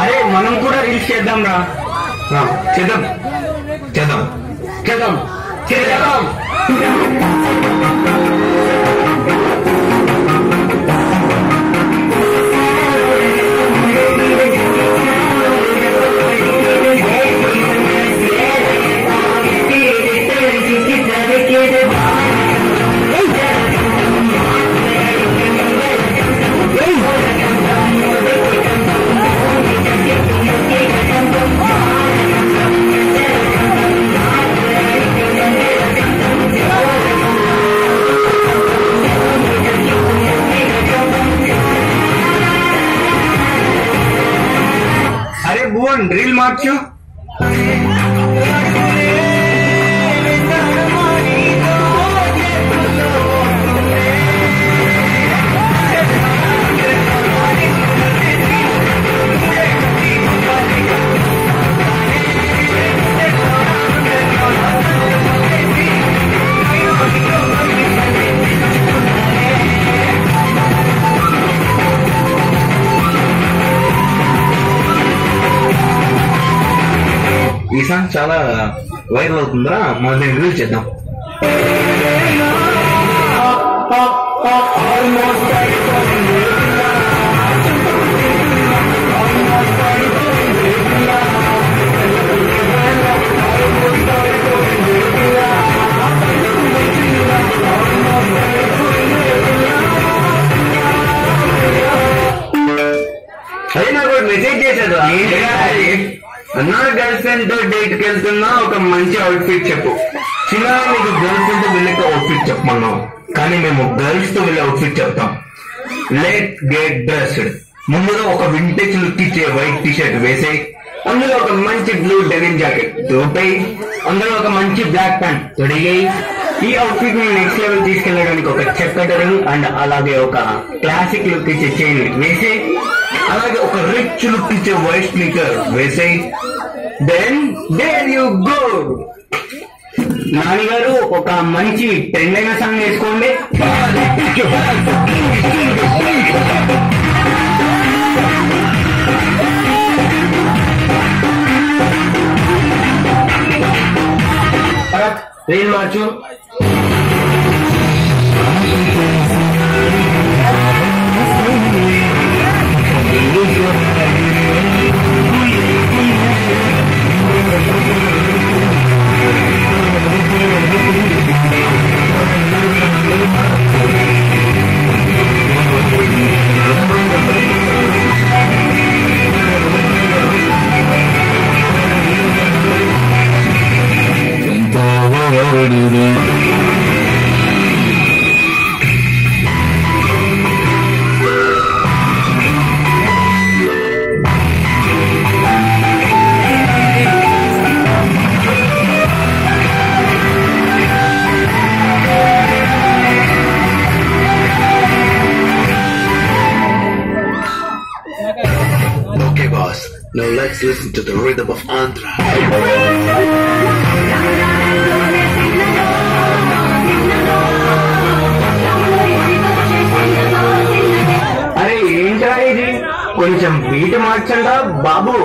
అరే మనం కూడా రీల్స్ చేద్దాం రా. చేద్దాం చేద్దాం చేద్దాం చేద్దాం. అరే భువన్ రీల్ మార్చు. ఈ సాంగ్ చాలా వైరల్ అవుతుందా, మనం రిలీజ్ చేద్దాం. అదే నాకు మెసేజ్ చేశాడు, అన్నా గర్ల్ ఫ్రెండ్ తో డేట్ కి వెళ్తున్నా ఒక మంచి అవుట్ఫిట్ చెప్పు. చిన్న నీకు గర్ల్ ఫ్రెండ్ తో వెళ్ళే అవుట్ఫిట్ చెప్పమన్నావు, కానీ మేము గర్ల్స్ తో వెళ్ళే అవుట్ఫిట్ చెప్తాం. Let get dressed. ముందుగా ఒక వింటేజ్ లుక్ ఇచ్చే వైట్ టీ షర్ట్ వేసేయి, అందులో ఒక మంచి బ్లూ డెనిమ్ జాకెట్ తోపేయి, అందులో ఒక మంచి బ్లాక్ ప్యాంట్ తొడిగేయి. ఈ అవుట్ఫిట్ ని నెక్స్ట్ లెవెల్ తీసుకెళ్ళడానికి ఒక చెక్కట రింగ్ అండ్ అలాగే ఒక క్లాసిక్ లుక్ ఇచ్చే చైన్ వేసేయి, అలాగే ఒక రిచ్ లుక్ ఇచ్చే వైట్ స్నీకర్ వేసేయి. Then there you go. Nani garu ఒక మంచి ట్రెండ్ అయిన సాంగ్ వేసుకోండి. రీల్ మార్చు. Okay, boss. Now let's listen to the rhythm of Andhra. అరే ఏంట్రా ఇది, కొంచెం బీట్ మార్చండా బాబు.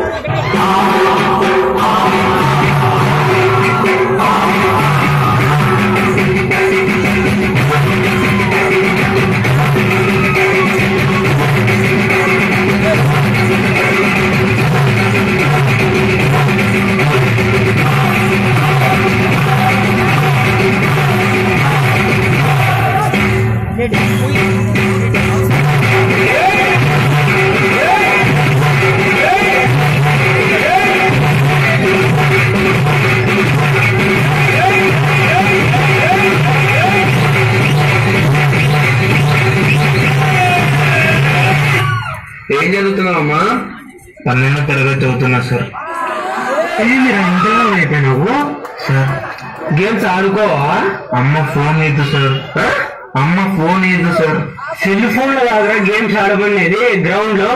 ఏం చదువుతున్నావమ్మా? 12వ తరగతి చదువుతున్నా సార్. మీరు ఇంతలో అయిపోయినావు సార్. గేమ్స్ ఆడుకోవా? అమ్మ ఫోన్ ఇద్దు సార్. అమ్మ ఫోన్ ఇద్దు సార్. సెల్ ఫోన్ లో కాదురా గేమ్స్ ఆడమనేది, గ్రౌండ్ లో.